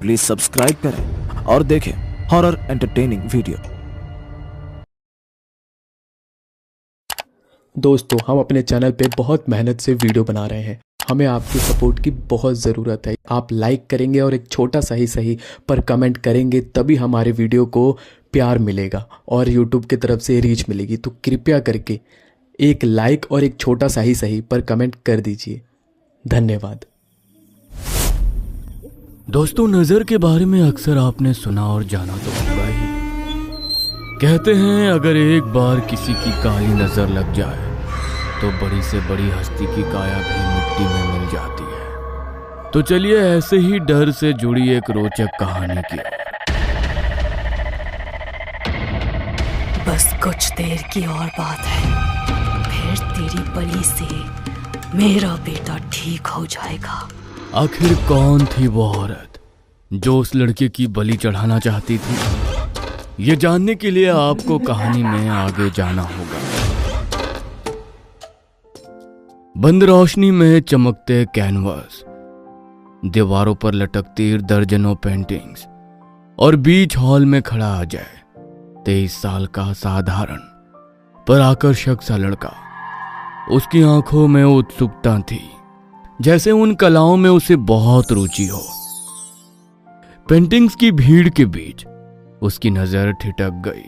Please subscribe करें और देखें हॉरर एंटरटेनिंग वीडियो। दोस्तों, हम अपने चैनल पे बहुत मेहनत से वीडियो बना रहे हैं। हमें आपकी सपोर्ट की बहुत ज़रूरत है। आप लाइक करेंगे और एक छोटा सा ही सही पर कमेंट करेंगे, तभी हमारे वीडियो को प्यार मिलेगा और यूट्यूब की तरफ से रीच मिलेगी। तो कृपया करके एक लाइक और एक छोटा सा ही सही पर कमेंट कर दीजिए। धन्यवाद। दोस्तों, नज़र के बारे में अक्सर आपने सुना और जाना तो होगा ही। कहते हैं अगर एक बार किसी की काली नज़र लग जाए तो बड़ी से बड़ी हस्ती की काया भी मिट्टी में मिल जाती है। तो चलिए ऐसे ही डर से जुड़ी एक रोचक कहानी की। बस कुछ देर की और बात है, फिर तेरी बलि से मेरा बेटा ठीक हो जाएगा। आखिर कौन थी वो औरत जो उस लड़के की बलि चढ़ाना चाहती थी? ये जानने के लिए आपको कहानी में आगे जाना होगा। बंद रोशनी में चमकते कैनवास, दीवारों पर लटकती दर्जनों पेंटिंग्स और बीच हॉल में खड़ा अजय, 23 साल का साधारण पर आकर्षक सा लड़का। उसकी आंखों में उत्सुकता थी, जैसे उन कलाओं में उसे बहुत रुचि हो। पेंटिंग्स की भीड़ के बीच उसकी नजर ठिठक गई।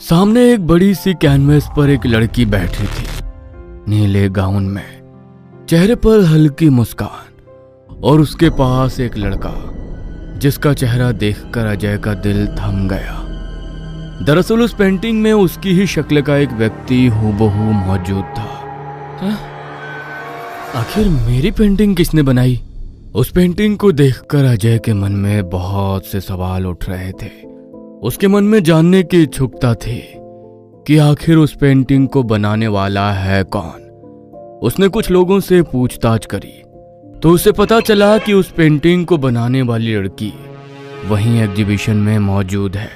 सामने एक बड़ी सी कैनवस पर एक लड़की बैठी थी, नीले गाउन में, चेहरे पर हल्की मुस्कान, और उसके पास एक लड़का जिसका चेहरा देखकर अजय का दिल थम गया। दरअसल उस पेंटिंग में उसकी ही शक्ल का एक व्यक्ति हूबहू मौजूद था। आखिर मेरी पेंटिंग किसने बनाई? उस पेंटिंग को देखकर अजय के मन में बहुत से सवाल उठ रहे थे। उसके मन में जानने की इच्छुकता थी कि आखिर उस पेंटिंग को बनाने वाला है कौन। उसने कुछ लोगों से पूछताछ करी तो उसे पता चला कि उस पेंटिंग को बनाने वाली लड़की वहीं एग्जीबिशन में मौजूद है।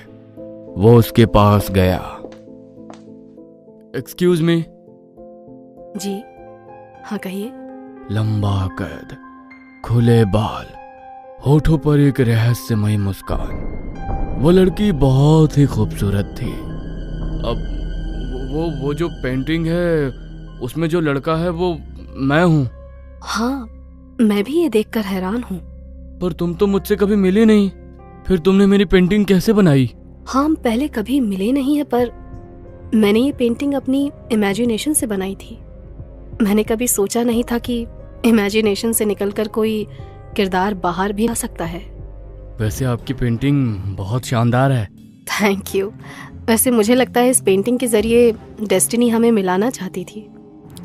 वो उसके पास गया। Excuse me. जी हाँ, कहिए। लंबा कद, खुले बाल, होठों पर एक रहस्यमयी मुस्कान। वो लड़की बहुत ही खूबसूरत थी। अब वो जो पेंटिंग है उसमें जो लड़का है वो मैं हूँ। हाँ, मैं भी ये देखकर हैरान हूँ। पर तुम तो मुझसे कभी मिले नहीं, फिर तुमने मेरी पेंटिंग कैसे बनाई? हाँ, हम पहले कभी मिले नहीं है, पर मैंने ये पेंटिंग अपनी इमेजिनेशन से बनाई थी। मैंने कभी सोचा नहीं था कि इमेजिनेशन से निकलकर कोई किरदार बाहर भी आ सकता है। वैसे आपकी पेंटिंग बहुत शानदार है। Thank you. वैसे मुझे लगता है इस पेंटिंग के जरिए डेस्टिनी हमें मिलाना चाहती थी,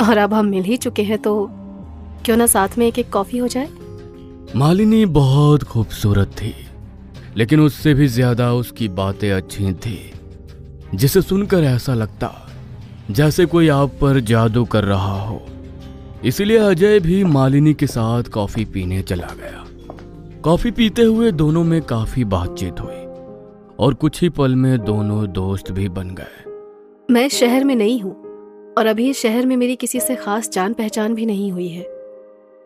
और अब हम मिल ही चुके हैं, तो क्यों ना साथ में एक कॉफी हो जाए। मालिनी बहुत खूबसूरत थी, लेकिन उससे भी ज्यादा उसकी बातें अच्छी थी, जिसे सुनकर ऐसा लगता जैसे कोई आप पर जादू कर रहा हो। इसलिए अजय भी मालिनी के साथ कॉफी पीने चला गया। कॉफी पीते हुए दोनों में काफी बातचीत हुई और कुछ ही पल में दोनों दोस्त भी बन गए। मैं शहर में नई हूँ और अभी इस शहर में मेरी किसी से खास जान पहचान भी नहीं हुई है।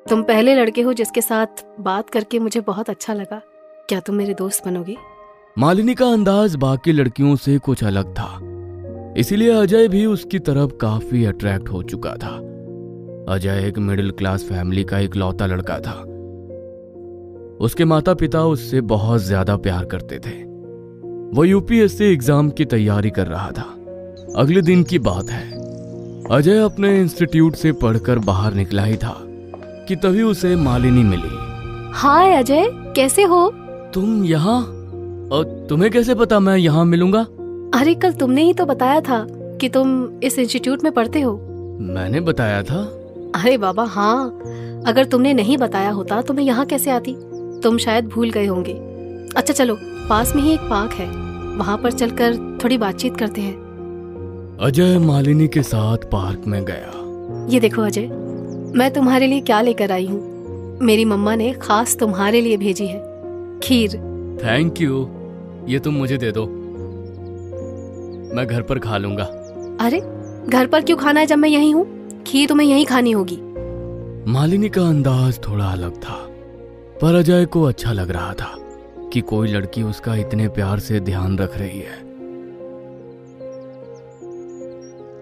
तुम पहले लड़के हो जिसके साथ बात करके मुझे बहुत अच्छा लगा। क्या तुम मेरे दोस्त बनोगे? मालिनी का अंदाज बाकी लड़कियों से कुछ अलग था, इसीलिए अजय भी उसकी तरफ काफी अट्रैक्ट हो चुका था। अजय एक मिडिल क्लास फैमिली का इकलौता लड़का था। उसके माता पिता उससे बहुत ज्यादा प्यार करते थे। वो यूपीएससी एग्जाम की तैयारी कर रहा था। अगले दिन की बात है, अजय अपने इंस्टीट्यूट से पढ़कर बाहर निकला ही था कि तभी उसे मालिनी मिली। हाय अजय, कैसे हो? तुम यहाँ? और तुम्हें कैसे पता मैं यहाँ मिलूंगा? अरे कल तुमने ही तो बताया था कि तुम इस इंस्टीट्यूट में पढ़ते हो। मैंने बताया था? अरे बाबा हाँ, अगर तुमने नहीं बताया होता तो मैं यहाँ कैसे आती? तुम शायद भूल गए होंगे। अच्छा चलो, पास में ही एक पार्क है, वहाँ पर चलकर थोड़ी बातचीत करते हैं। अजय मालिनी के साथ पार्क में गया। ये देखो अजय, मैं तुम्हारे लिए क्या लेकर आई हूँ। मेरी मम्मा ने खास तुम्हारे लिए भेजी है, खीर। थैंक यू, ये तुम मुझे दे दो, मैं घर पर खा लूंगा। अरे घर पर क्यों खाना है जब मैं यहीं हूँ? खीर तुम्हें यहीं खानी होगी। मालिनी का अंदाज थोड़ा अलग था, पर अजय को अच्छा लग रहा था कि कोई लड़की उसका इतने प्यार से ध्यान रख रही है।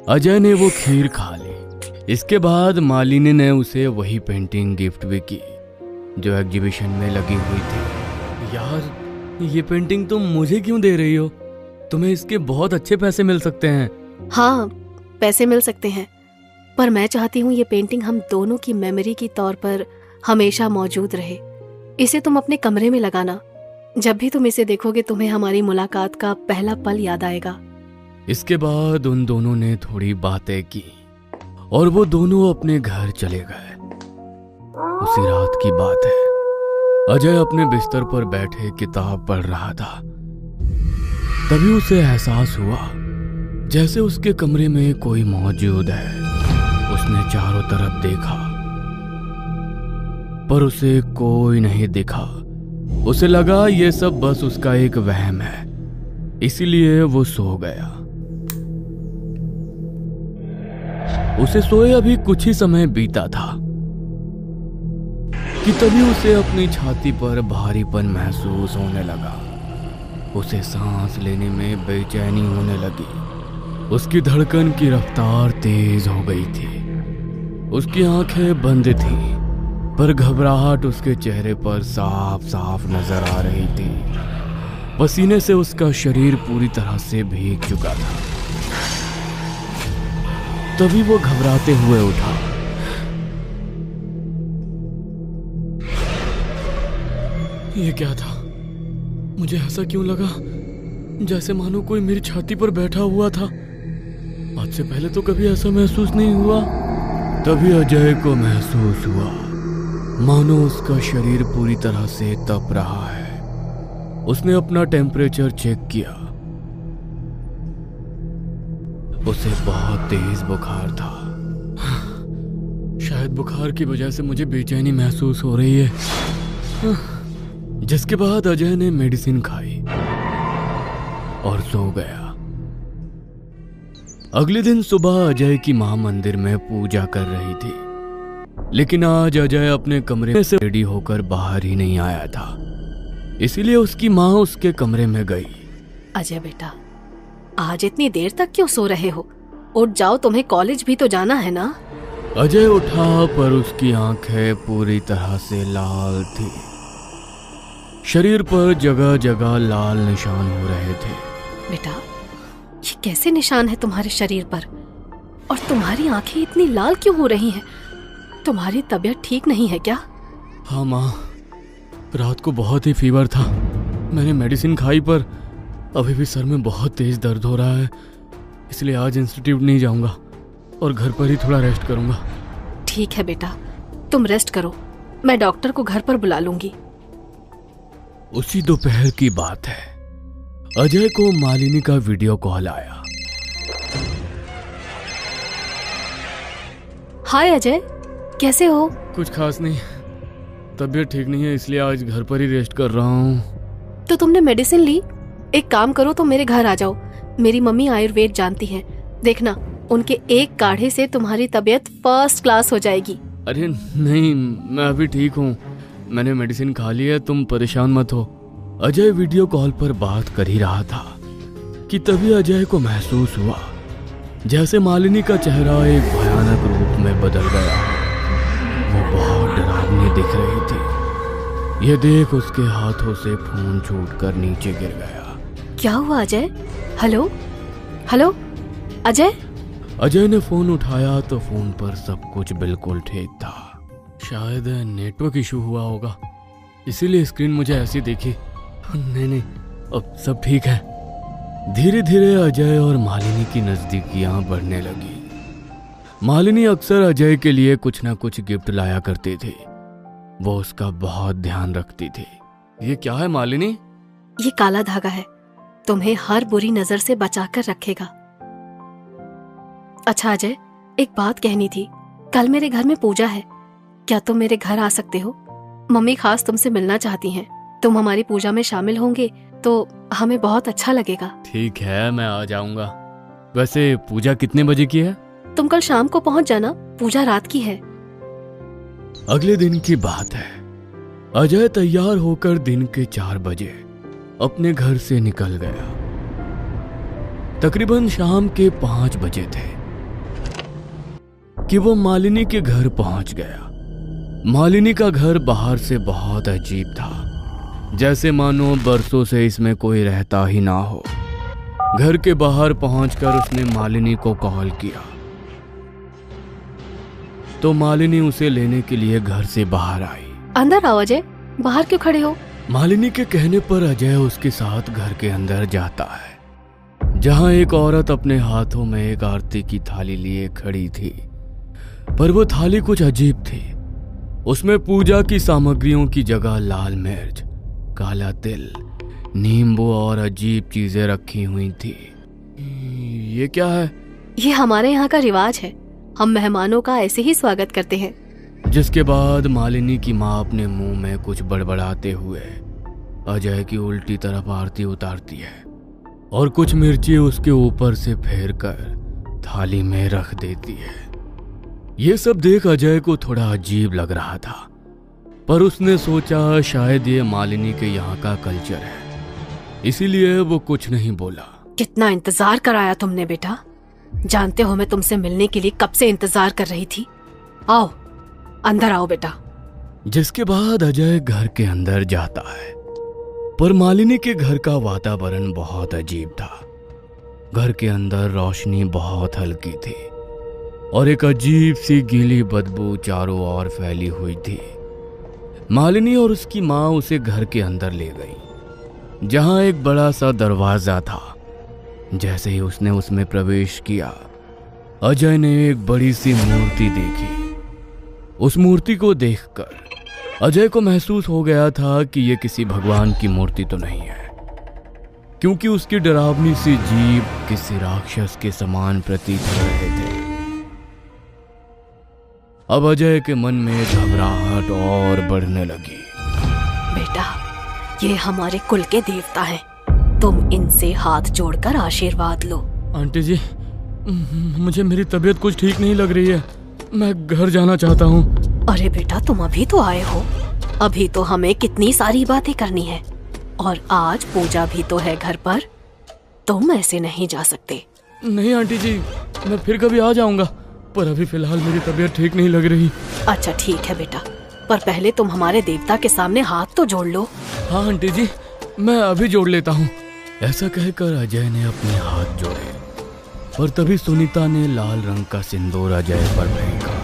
अजय ने वो खीर खा ली। इसके बाद मालिनी ने उसे वही पेंटिंग गिफ्ट भी की जो एग्जीबिशन में लगी हुई थी। यार, ये पेंटिंग तुम मुझे क्यों दे रही हो? तुम्हें इसके बहुत अच्छे पैसे मिल सकते हैं। हाँ, पैसे मिल सकते हैं, पर मैं चाहती हूँ ये पेंटिंग हम दोनों की मेमोरी के तौर पर हमेशा मौजूद रहे। इसे तुम अपने कमरे में लगाना। जब भी तुम इसे देखोगे तुम्हें हमारी मुलाकात का पहला पल याद आएगा। इसके बाद उन दोनों ने थोड़ी बातें की और वो दोनों अपने घर चले गए। उसी रात की बात है। अजय अपने बिस्तर पर बैठे किताब पढ़ रहा था। तभी उसे एहसास हुआ जैसे उसके कमरे में कोई मौजूद है। उसने चारों तरफ देखा पर उसे कोई नहीं दिखा। उसे लगा ये सब बस उसका एक वहम है, इसीलिए वो सो गया। उसे सोए अभी कुछ ही समय बीता था कि तभी उसे अपनी छाती पर भारीपन महसूस होने लगा। उसे सांस लेने में बेचैनी होने लगी। उसकी धड़कन की रफ्तार तेज हो गई थी। उसकी आंखें बंद थीं, पर घबराहट उसके चेहरे पर साफ साफ नजर आ रही थी। पसीने से उसका शरीर पूरी तरह से भीग चुका था। तभी वो घबराते हुए उठा। ये क्या था? मुझे ऐसा क्यों लगा जैसे मानो कोई मेरी छाती पर बैठा हुआ था। आज से पहले तो कभी ऐसा महसूस नहीं हुआ। तभी अजय को महसूस हुआ मानो उसका शरीर पूरी तरह से तप रहा है। उसने अपना टेम्परेचर चेक किया। उसे बहुत तेज बुखार था। शायद बुखार की वजह से मुझे बेचैनी महसूस हो रही है। जिसके बाद अजय ने मेडिसिन खाई और सो गया। अगले दिन सुबह अजय की मां मंदिर में पूजा कर रही थी, लेकिन आज अजय अपने कमरे से रेडी होकर बाहर ही नहीं आया था। इसीलिए उसकी मां उसके कमरे में गई। अजय बेटा, आज इतनी देर तक क्यों सो रहे हो? उठ जाओ, तुम्हें कॉलेज भी तो जाना है ना। अजय उठा पर उसकी आंखें पूरी तरह से लाल थी। शरीर पर जगह जगह लाल निशान हो रहे थे। बेटा, ये कैसे निशान है तुम्हारे शरीर पर? और तुम्हारी आंखें इतनी लाल क्यों हो रही हैं? तुम्हारी तबीयत ठीक नहीं है क्या? हाँ माँ, रात को बहुत ही फीवर था। मैंने मेडिसिन खाई पर अभी भी सर में बहुत तेज दर्द हो रहा है। इसलिए आज इंस्टीट्यूट नहीं जाऊंगा और घर पर ही थोड़ा रेस्ट करूंगा। ठीक है बेटा, तुम रेस्ट करो। मैं डॉक्टर को घर पर बुला लूंगी। उसी दोपहर की बात है। अजय को मालिनी का वीडियो कॉल आया। हाय अजय, कैसे हो? कुछ खास नहीं, तबीयत ठीक नहीं है इसलिए आज घर पर ही रेस्ट कर रहा हूँ। तो तुमने मेडिसिन ली? एक काम करो, तुम मेरे घर आ जाओ। मेरी मम्मी आयुर्वेद जानती हैं। देखना, उनके एक काढ़े से तुम्हारी तबीयत फर्स्ट क्लास हो जाएगी। अरे नहीं, मैं अभी ठीक हूँ। मैंने मेडिसिन खा ली है, तुम परेशान मत हो। अजय वीडियो कॉल पर बात कर ही रहा था कि तभी अजय को महसूस हुआ जैसे मालिनी का चेहरा एक भयानक रूप में बदल गया। वो बहुत डरावनी दिख रही थी। यह देख उसके हाथों से खून छूटकर नीचे गिर गया। क्या हुआ अजय? Hello hello Ajay? अजय ने फोन उठाया तो फोन पर सब कुछ बिल्कुल ठीक था। शायद नेटवर्क इशू हुआ होगा, इसीलिए स्क्रीन मुझे ऐसी दिखी। नहीं, अब सब ठीक है। धीरे धीरे अजय और मालिनी की नजदीकियां बढ़ने लगी। मालिनी अक्सर अजय के लिए कुछ ना कुछ गिफ्ट लाया करती थी। वो उसका बहुत ध्यान रखती थी। ये क्या है मालिनी? ये काला धागा है, तुम्हें हर बुरी नजर से बचाकर रखेगा। अच्छा अजय, एक बात कहनी थी। कल मेरे घर में पूजा है, क्या तुम मेरे घर आ सकते हो? मम्मी खास तुमसे मिलना चाहती हैं। तुम हमारी पूजा में शामिल होंगे तो हमें बहुत अच्छा लगेगा। ठीक है, मैं आ जाऊंगा। वैसे पूजा कितने बजे की है? तुम कल शाम को पहुंच जाना, पूजा रात की है। अगले दिन की बात है। अजय तैयार होकर दिन के 4 बजे अपने घर से निकल गया। तकरीबन शाम के 5 बजे थे कि वो मालिनी के घर पहुंच गया। मालिनी का घर बाहर से बहुत अजीब था, जैसे मानो बरसों से इसमें कोई रहता ही ना हो। घर के बाहर पहुंचकर उसने मालिनी को कॉल किया तो मालिनी उसे लेने के लिए घर से बाहर आई। अंदर आओ अजय, बाहर क्यों खड़े हो? मालिनी के कहने पर अजय उसके साथ घर के अंदर जाता है, जहां एक औरत अपने हाथों में एक आरती की थाली लिए खड़ी थी। पर वो थाली कुछ अजीब थी। उसमें पूजा की सामग्रियों की जगह लाल मिर्च, काला तिल, नींबू और अजीब चीजें रखी हुई थी। ये क्या है? ये हमारे यहाँ का रिवाज है, हम मेहमानों का ऐसे ही स्वागत करते हैं। जिसके बाद मालिनी की माँ अपने मुंह में कुछ बड़बड़ाते हुए अजय की उल्टी तरफ आरती उतारती है और कुछ मिर्ची उसके ऊपर से फेर कर थाली में रख देती है। ये सब देख अजय को थोड़ा अजीब लग रहा था, पर उसने सोचा शायद ये मालिनी के यहाँ का कल्चर है, इसीलिए वो कुछ नहीं बोला। कितना इंतजार कराया तुमने बेटा, जानते हो मैं तुमसे मिलने के लिए कब से इंतजार कर रही थी। आओ अंदर आओ बेटा। जिसके बाद अजय घर के अंदर जाता है, पर मालिनी के घर का वातावरण बहुत अजीब था। घर के अंदर रोशनी बहुत हल्की थी और एक अजीब सी गीली बदबू चारों ओर फैली हुई थी। मालिनी और उसकी माँ उसे घर के अंदर ले गई, जहां एक बड़ा सा दरवाजा था। जैसे ही उसने उसमें प्रवेश किया, अजय ने एक बड़ी सी मूर्ति देखी। उस मूर्ति को देखकर अजय को महसूस हो गया था कि यह किसी भगवान की मूर्ति तो नहीं है, क्योंकि उसकी डरावनी सी जीभ किसी राक्षस के समान प्रतीत हो रहे थे। अब अजय के मन में घबराहट और बढ़ने लगी। बेटा, ये हमारे कुल के देवता हैं, तुम इनसे हाथ जोड़कर आशीर्वाद लो। आंटी जी, मुझे मेरी तबीयत कुछ ठीक नहीं लग रही है, मैं घर जाना चाहता हूँ। अरे बेटा, तुम अभी तो आए हो, अभी तो हमें कितनी सारी बातें करनी है, और आज पूजा भी तो है घर पर, तुम ऐसे नहीं जा सकते। नहीं आंटी जी, मैं फिर कभी आ जाऊंगा, पर अभी फिलहाल मेरी तबीयत ठीक नहीं लग रही। अच्छा ठीक है बेटा, पर पहले तुम हमारे देवता के सामने हाथ तो जोड़ लो। हाँ आंटी जी, मैं अभी जोड़ लेता हूँ। ऐसा कहकर अजय ने अपने हाथ जोड़े, और तभी सुनीता ने लाल रंग का सिंदूर अजय पर फेंका।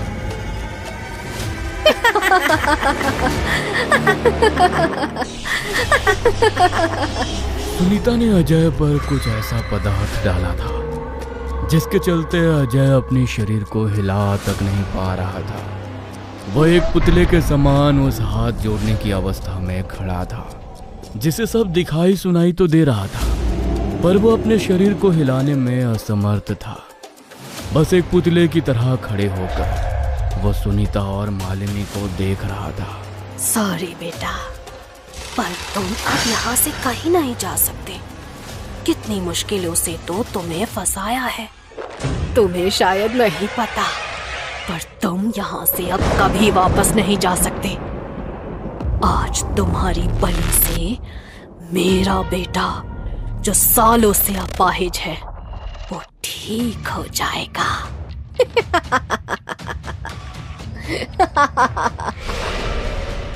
सुनीता ने अजय पर कुछ ऐसा पदार्थ डाला था जिसके चलते अजय अपने शरीर को हिला तक नहीं पा रहा था। वह एक पुतले के समान उस हाथ जोड़ने की अवस्था में खड़ा था, जिसे सब दिखाई सुनाई तो दे रहा था, पर वो अपने शरीर को हिलाने में असमर्थ था। बस एक पुतले की तरह खड़े होकर वो सुनीता और मालिनी को देख रहा था। सॉरी बेटा, पर तुम अब यहाँ से कहीं नहीं जा सकते। कितनी मुश्किलों से तो तुम्हें फंसाया है, तुम्हें शायद नहीं पता, पर तुम यहाँ से अब कभी वापस नहीं जा सकते। आज तुम्हारी बलि से मेरा बेटा, जो सालों से अपाहिज है, वो ठीक हो जाएगा।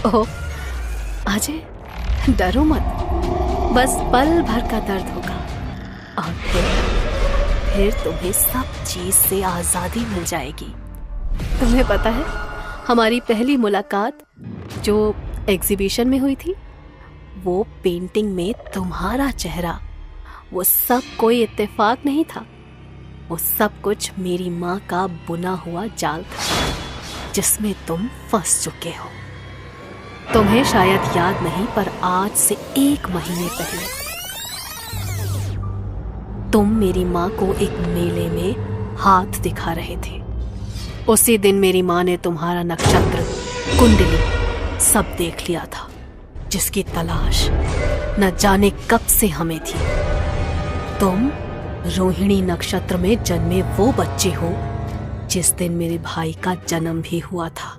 ओह अजय, डरो मत, बस पल भर का दर्द होगा और फिर तुम्हें सब चीज से आजादी मिल जाएगी। तुम्हें पता है, हमारी पहली मुलाकात जो एग्जीबिशन में हुई थी, वो पेंटिंग में तुम्हारा चेहरा, वो सब कोई इत्तेफाक नहीं था, वो सब कुछ मेरी माँ का बुना हुआ जाल था, जिसमें तुम फंस चुके हो। तुम्हें शायद याद नहीं, पर आज से 1 महीने पहले तुम मेरी माँ को एक मेले में हाथ दिखा रहे थे। उसी दिन मेरी माँ ने तुम्हारा नक्षत्र, कुंडली सब देख लिया था, जिसकी तलाश न जाने कब से हमें थी। तुम रोहिणी नक्षत्र में जन्मे वो बच्चे हो जिस दिन मेरे भाई का जन्म भी हुआ था।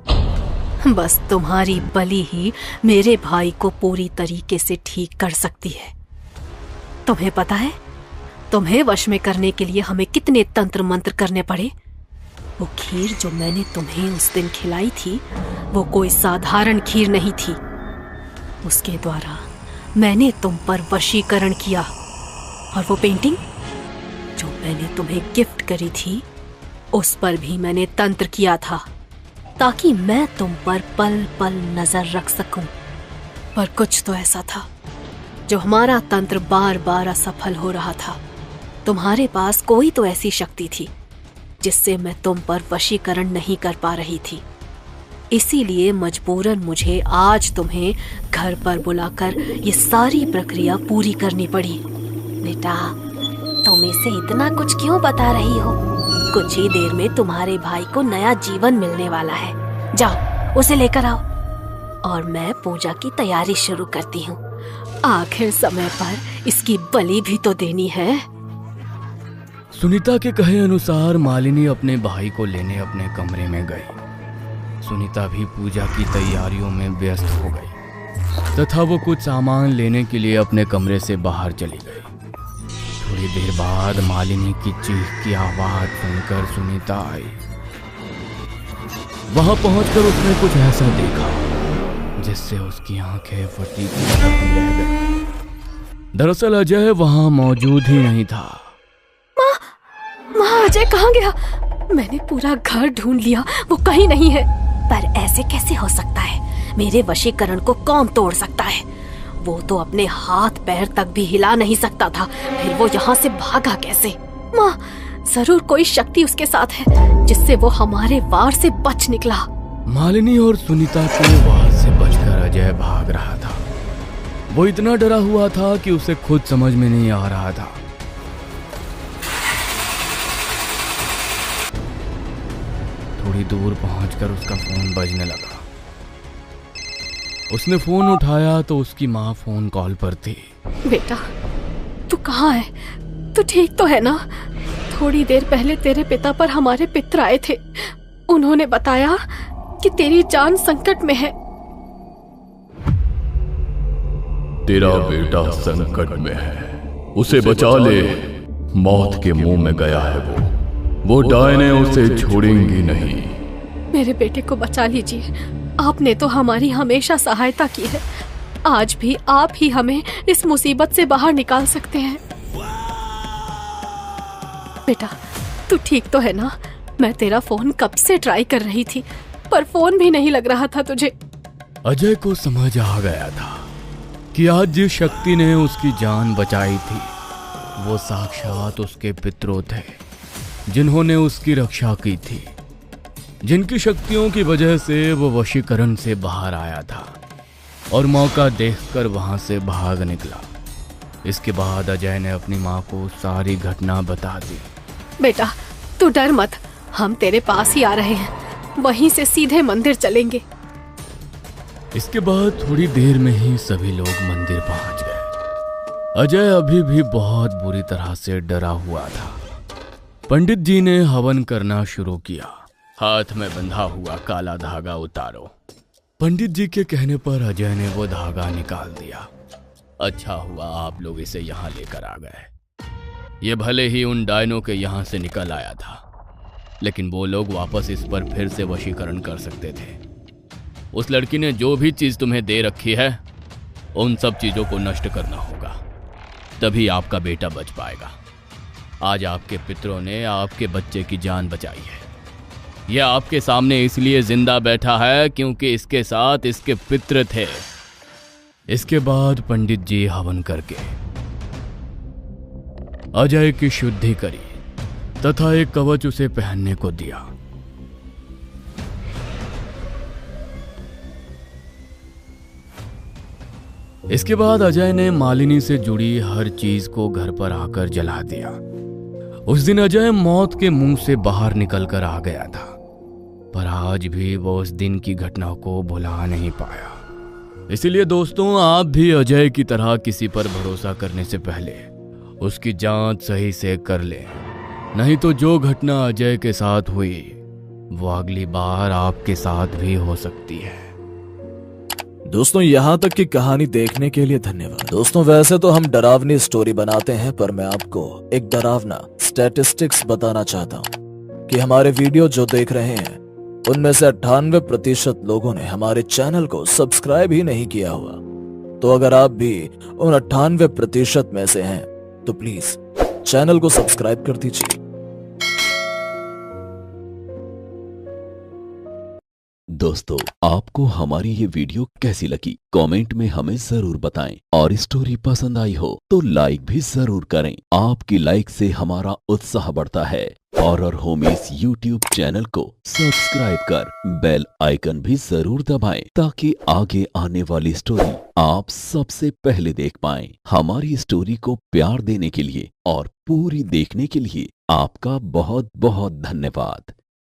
बस तुम्हारी बलि ही मेरे भाई को पूरी तरीके से ठीक कर सकती है। तुम्हें पता है तुम्हें वश में करने के लिए हमें कितने तंत्र मंत्र करने पड़े। वो खीर जो मैंने तुम्हें उस दिन खिलाई थी वो कोई साधारण खीर नहीं थी। उसके द्वारा मैंने तुम पर वशीकरण किया। और वो पेंटिंग जो मैंने तुम्हें गिफ्ट करी थी उस पर भी मैंने तंत्र किया था, ताकि मैं तुम पर पल पल नजर रख सकूं। पर कुछ तो ऐसा था जो हमारा तंत्र बार बार असफल हो रहा था। तुम्हारे पास कोई तो ऐसी शक्ति थी जिससे मैं तुम पर वशीकरण नहीं कर पा रही थी। इसीलिए मजबूरन मुझे आज तुम्हें घर पर बुलाकर ये सारी प्रक्रिया पूरी करनी पड़ी। बेटा, तुम इसे इतना कुछ क्यों बता रही हो? कुछ ही देर में तुम्हारे भाई को नया जीवन मिलने वाला है। जाओ उसे लेकर आओ और मैं पूजा की तैयारी शुरू करती हूँ। आखिर समय पर इसकी बलि भी तो देनी है। सुनीता के कहे अनुसार मालिनी अपने भाई को लेने अपने कमरे में गई। सुनीता भी पूजा की तैयारियों में व्यस्त हो गई तथा वो कुछ सामान लेने के लिए अपने कमरे से बाहर चली गई। थोड़ी देर बाद मालिनी की चीख की आवाज सुनकर सुनीता आई। वहां पहुंचकर उसने कुछ ऐसा देखा जिससे उसकी आंखें फटी की फटी रह गई। दरअसल अजय वहां मौजूद ही नहीं था। माँ, अजय कहाँ गया? मैंने पूरा घर ढूंढ लिया, वो कहीं नहीं है। पर ऐसे कैसे हो सकता है? मेरे वशीकरण को कौन तोड़ सकता है? वो तो अपने हाथ पैर तक भी हिला नहीं सकता था, फिर वो यहाँ से भागा कैसे? माँ, जरूर कोई शक्ति उसके साथ है जिससे वो हमारे वार से बच निकला। मालिनी और सुनीता के वार से बचकर अजय भाग रहा था। वो इतना डरा हुआ था कि उसे खुद समझ में नहीं आ रहा था। थोड़ी दूर पहुंचकर उसका फोन बजने लगा। उसने फोन उठाया तो उसकी माँ फोन कॉल पर थी। बेटा, तू कहाँ है? तू ठीक तो है ना? थोड़ी देर पहले तेरे पिता पर हमारे पितर आए थे। उन्होंने बताया कि तेरी जान संकट में है। तेरा बेटा संकट में है, उसे बचा ले। मौत के मुंह में गया है वो डायने उसे छोड़ेंगी नहीं। मेरे बेटे को बचा लीजिए। आपने तो हमारी हमेशा सहायता की है। आज भी आप ही हमें इस मुसीबत से बाहर निकाल सकते हैं। बेटा, तू ठीक तो है ना? मैं तेरा फोन कब से ट्राई कर रही थी पर फोन भी नहीं लग रहा था तुझे। अजय को समझ आ गया था कि आज जिस शक्ति ने उसकी जान बचाई थी वो साक्षात उसके पितरों थे, जिन्होंने उसकी रक्षा की थी, जिनकी शक्तियों की वजह से वो वशीकरण से बाहर आया था और मौका देखकर वहां से भाग निकला। इसके बाद अजय ने अपनी माँ को सारी घटना बता दी। बेटा, तू डर मत, हम तेरे पास ही आ रहे हैं। वहीं से सीधे मंदिर चलेंगे। इसके बाद थोड़ी देर में ही सभी लोग मंदिर पहुंच गए। अजय अभी भी बहुत बुरी तरह से डरा हुआ था। पंडित जी ने हवन करना शुरू किया। हाथ में बंधा हुआ काला धागा उतारो। पंडित जी के कहने पर अजय ने वो धागा निकाल दिया। अच्छा हुआ आप लोग इसे यहाँ लेकर आ गए। ये भले ही उन डायनों के यहाँ से निकल आया था, लेकिन वो लोग वापस इस पर फिर से वशीकरण कर सकते थे। उस लड़की ने जो भी चीज तुम्हें दे रखी है उन सब चीजों को नष्ट करना होगा, तभी आपका बेटा बच पाएगा। आज आपके पितरों ने आपके बच्चे की जान बचाई है। यह आपके सामने इसलिए जिंदा बैठा है क्योंकि इसके साथ इसके पितर थे। इसके बाद पंडित जी हवन करके अजय की शुद्धि करी तथा एक कवच उसे पहनने को दिया। इसके बाद अजय ने मालिनी से जुड़ी हर चीज को घर पर आकर जला दिया। उस दिन अजय मौत के मुंह से बाहर निकल कर आ गया था, पर आज भी वो उस दिन की घटना को भुला नहीं पाया। इसलिए दोस्तों, आप भी अजय की तरह किसी पर भरोसा करने से पहले उसकी जांच सही से कर लें, नहीं तो जो घटना अजय के साथ हुई वो अगली बार आपके साथ भी हो सकती है। दोस्तों, यहाँ तक की कहानी देखने के लिए धन्यवाद। दोस्तों, वैसे तो हम डरावनी स्टोरी बनाते हैं, पर मैं आपको एक डरावना स्टैटिस्टिक्स बताना चाहता हूँ कि हमारे वीडियो जो देख रहे हैं उनमें से 98% लोगों ने हमारे चैनल को सब्सक्राइब ही नहीं किया हुआ। तो अगर आप भी उन 98% में से हैं तो प्लीज चैनल को सब्सक्राइब कर दीजिए। दोस्तों, आपको हमारी ये वीडियो कैसी लगी कमेंट में हमें जरूर बताएं, और स्टोरी पसंद आई हो तो लाइक भी जरूर करें। आपकी लाइक से हमारा उत्साह बढ़ता है। हॉरर होमीज यूट्यूब चैनल को सब्सक्राइब कर बेल आइकन भी जरूर दबाएं, ताकि आगे आने वाली स्टोरी आप सबसे पहले देख पाएं। हमारी स्टोरी को प्यार देने के लिए और पूरी देखने के लिए आपका बहुत बहुत धन्यवाद।